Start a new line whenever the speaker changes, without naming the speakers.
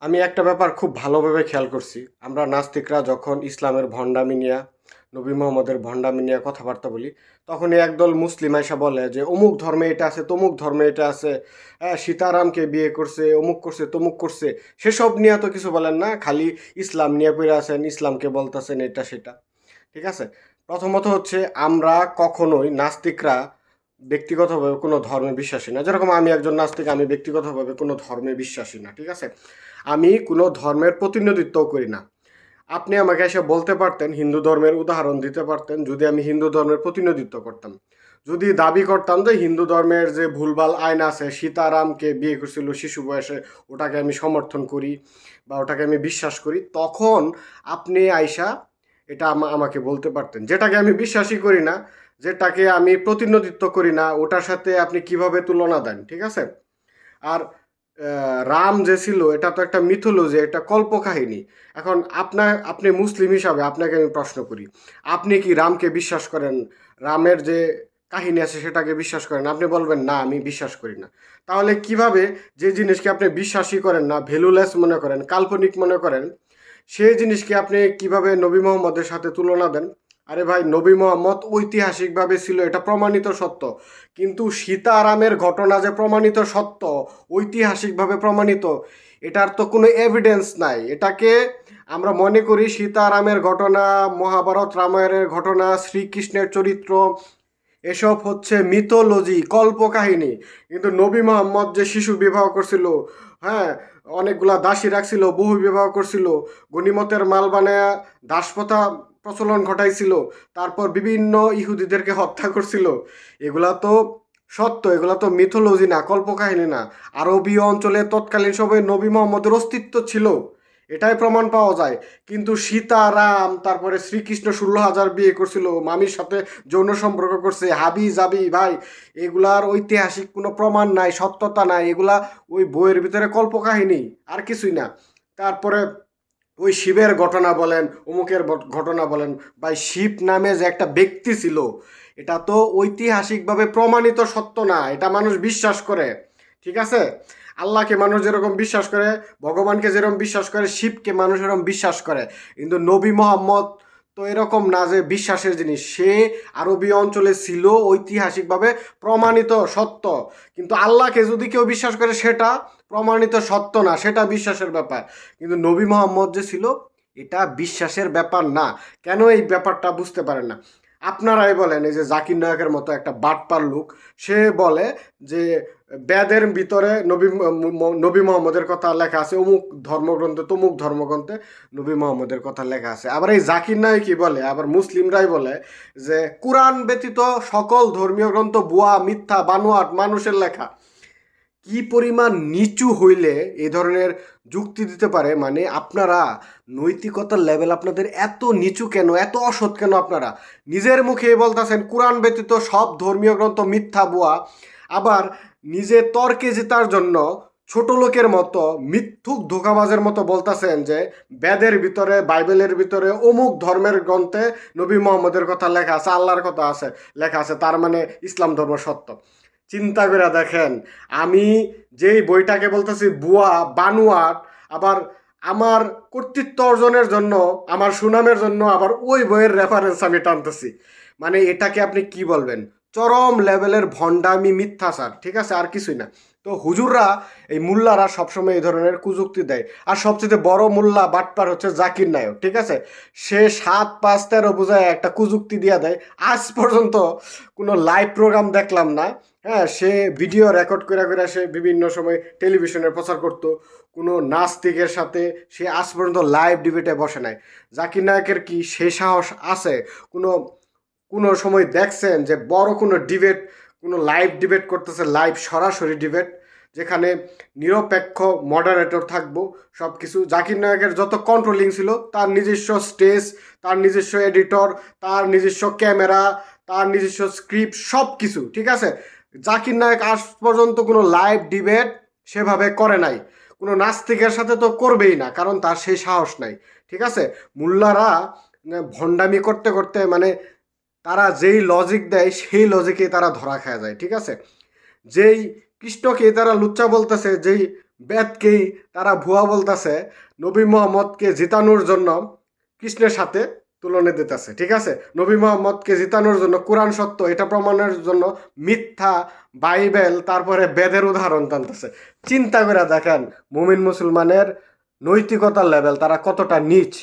আমি একটা ব্যাপার খুব ভালোভাবে খেয়াল করছি। আমরা নাস্তিকরা যখন ইসলামের ভণ্ডামি নিয়া, নবী মোহাম্মদের ভণ্ডামি নিয়ে কথাবার্তা বলি, তখনই একদল মুসলিম আইসা বলে যে অমুক ধর্মে এটা আছে, তমুক ধর্মে এটা আছে, হ্যাঁ সীতারামকে বিয়ে করছে, অমুক করছে, তমুক করছে। সেসব নিয়ে তো কিছু বলেন না, খালি ইসলাম নিয়ে পড়ে আছেন, ইসলামকে বলতেছেন এটা সেটা। ঠিক আছে? প্রথমত হচ্ছে আমরা কখনোই নাস্তিকরা ব্যক্তিগতভাবে কোনো ধর্মে বিশ্বাসী না। যেরকম আমি একজন নাস্তিক, আমি ব্যক্তিগতভাবে কোনো ধর্মে বিশ্বাসী না। ঠিক আছে? আমি কোনো ধর্মের প্রতিনিধিত্বও করি না। আপনি আমাকে এসে বলতে পারতেন, হিন্দু ধর্মের উদাহরণ দিতে পারতেন, যদি আমি হিন্দু ধর্মের প্রতিনিধিত্ব করতাম। যদি দাবি করতাম যে হিন্দু ধর্মের যে ভুলভাল আইন আছে, সীতারামকে বিয়ে করছিল শিশু বয়সে, ওটাকে আমি সমর্থন করি বা ওটাকে আমি বিশ্বাস করি, তখন আপনি আইসা এটা আমাকে বলতে পারতেন। যেটাকে আমি বিশ্বাসই করি না, যেটাকে আমি প্রতিনিধিত্ব করি না, ওটার সাথে আপনি কিভাবে তুলনা দেন? ঠিক আছে? আর রাম যে ছিল এটা তো একটা মিথোলজি, একটা কল্পকাহিনী। এখন আপনি মুসলিম হিসাবে আপনাকে আমি প্রশ্ন করি, আপনি কি রামকে বিশ্বাস করেন? রামের যে কাহিনী আছে সেটাকে বিশ্বাস করেন? আপনি বলবেন না, আমি বিশ্বাস করি না। তাহলে কিভাবে যে জিনিসকে আপনি বিশ্বাসই করেন না, ভ্যালুলেস মনে করেন, কাল্পনিক মনে করেন, সেই জিনিসকে আপনি কিভাবে নবী মোহাম্মদের সাথে তুলনা দেন? আরে ভাই, নবী মোহাম্মদ ঐতিহাসিকভাবে ছিল, এটা প্রমাণিত সত্য। কিন্তু সীতারামের ঘটনা যে প্রমাণিত সত্য, ঐতিহাসিকভাবে প্রমাণিত, এটার তো কোনো এভিডেন্স নাই। এটাকে আমরা মনে করি সীতারামের ঘটনা, মহাভারত রামায়ণের ঘটনা, শ্রীকৃষ্ণের চরিত্র, এসব হচ্ছে মিথোলজি, কল্পকাহিনী। কিন্তু নবী মোহাম্মদ যে শিশু বিবাহ করছিল, হ্যাঁ, অনেকগুলা দাসী রাখছিল, বহু বিবাহ করছিল, গনিমতের মাল বানায়া দাসপ্রথা প্রচলন ঘটাইছিল, তারপর বিভিন্ন ইহুদিদেরকে হত্যা করছিল, এগুলা তো সত্য, এগুলা তো মিথোলজি না, কল্পকাহিনী না। আরবীয় অঞ্চলে তৎকালীন সময়ে নবী মোহাম্মদের অস্তিত্ব ছিল, এটাই প্রমাণ পাওয়া যায়। কিন্তু সীতারাম, তারপরে শ্রীকৃষ্ণ 16,000 বিয়ে করছিল, মামির সাথে যৌন সম্পর্ক করছে, হাবি জাবি, ভাই এগুলার ঐতিহাসিক কোনো প্রমাণ নাই, সত্যতা নাই, এগুলা ওই বইয়ের ভিতরে কল্পকাহিনী, আর কিছুই না। তারপরে ওই শিবের ঘটনা বলেন, অমুকের ঘটনা বলেন, ভাই শিব নামে যে একটা ব্যক্তি ছিল, এটা তো ঐতিহাসিকভাবে প্রমাণিত সত্য না, এটা মানুষ বিশ্বাস করে। ঠিক আছে? আল্লাহকে মানুষ যেরকম বিশ্বাস করে, ভগবানকে যেরকম বিশ্বাস করে, শিবকে মানুষ এরকম বিশ্বাস করে। কিন্তু নবী মোহাম্মদ তো এরকম না যে বিশ্বাসের জিনিস, সে আরবী অঞ্চলে ছিল, ঐতিহাসিকভাবে প্রমাণিত সত্য। কিন্তু আল্লাহকে যদি কেউ বিশ্বাস করে, সেটা প্রমাণিত সত্য না, সেটা বিশ্বাসের ব্যাপার। কিন্তু নবী মোহাম্মদ যে ছিল, এটা বিশ্বাসের ব্যাপার না। কেন এই ব্যাপারটা বুঝতে পারেন না? আপনারাই বলেন, এই যে জাকির নায়কের মতো একটা বাটপার লোক, সে বলে যে বেদের ভিতরে নবী মোহাম্মদের কথা লেখা আছে, অমুক ধর্মগ্রন্থে, তমুক ধর্মগ্রন্থে নবী মোহাম্মদের কথা লেখা আছে। আবার এই জাকির নায়ক কি বলে, আবার মুসলিমরাই বলে যে কোরআন ব্যতীত সকল ধর্মীয় গ্রন্থ ভুয়া, মিথ্যা, বানোয়াট, মানুষের লেখা। কি পরিমাণ নিচু হইলে এই ধরনের যুক্তি দিতে পারে? মানে আপনারা নৈতিকতার লেভেল আপনাদের এত নিচু কেন, এত অসৎ কেন? আপনারা নিজের মুখে বলতেছেন কোরআন ব্যতীত সব ধর্মীয় গ্রন্থ মিথ্যা, ভুয়া, আবার নিজে তর্কে জেতার জন্য ছোট লোকের মতো, মিথ্যুক ধোঁকাবাজের মতো বলতেছেন যে বেদের ভিতরে, বাইবেলের ভিতরে, অমুক ধর্মের গ্রন্থে নবী মোহাম্মদের কথা লেখা আছে, আল্লাহর কথা আছে লেখা আছে, তার মানে ইসলাম ধর্ম সত্য। চিন্তা করে দেখেন, আমি যেই বইটাকে বলতেছি বুয়া, বানুয়াট, আবার আমার কর্তৃত্ব অর্জনের জন্য, আমার সুনামের জন্য আবার ওই বইয়ের রেফারেন্স আমি টানতেছি। মানে এটাকে আপনি কি বলবেন? চরম লেভেলের ভণ্ডামি, মিথ্যাচার। ঠিক আছে? আর কিছুই না। তো হুজুররা, এই মুল্লারা সবসময় এই ধরনের কুযুক্তি দেয়। আর সবচেয়ে বড় মুল্লা বাটপার হচ্ছে জাকির নায়ক। ঠিক আছে? সে 7, 5, 13 বোঝায় একটা কুযুক্তি দিয়া দেয়। আজ পর্যন্ত কোনো লাইভ প্রোগ্রাম দেখলাম না। হ্যাঁ, সে ভিডিও রেকর্ড করে করে সে বিভিন্ন সময় টেলিভিশনে প্রচার করতো। কোনো নাস্তিকের সাথে সে আজ পর্যন্ত লাইভ ডিবেটে বসে নাই। জাকির নায়কের কি সে সাহস আছে? কোনো কোনো সময় দেখছেন যে বড় কোনো ডিবেট, কোনো লাইভ ডিবেট করতেছে, লাইভ সরাসরি ডিবেট, যেখানে নিরপেক্ষ মডারেটর থাকবো, সব কিছু? জাকির নায়কের যত কন্ট্রোলিং ছিল, তার নিজস্ব স্টেজ, তার নিজস্ব এডিটর, তার নিজস্ব ক্যামেরা, তার নিজস্ব স্ক্রিপ্ট, সব কিছু। ঠিক আছে? জাকির নায়ক আজ পর্যন্ত কোনো লাইভ ডিবেট সেভাবে করে নাই। কোনো নাস্তিকের সাথে তো করবেই না, কারণ তার সেই সাহস নাই। ঠিক আছে? মুল্লারা ভণ্ডামি করতে করতে, মানে তারা যেই লজিক দেয় সেই লজিকে তারা ধরা খায় যায়। ঠিক আছে? যেই কৃষ্ণকে তারা লুচ্চা বলতেছে, যেই বেদকেই তারা ভুয়া বলতেছে, নবী মোহাম্মদকে জিতানোর জন্য কৃষ্ণের সাথে তুলনা দিতেছে। ঠিক আছে, নবী মোহাম্মদকে জিতানোর জন্য কোরআন সত্য এটা প্রমাণের জন্য মিথ্যা বাইবেল তারপরে বেদের উদাহরণ টানতেছে। চিন্তা করে দেখেন মুমিন মুসলমানের নৈতিকতার লেভেল তারা কতটা নিচ।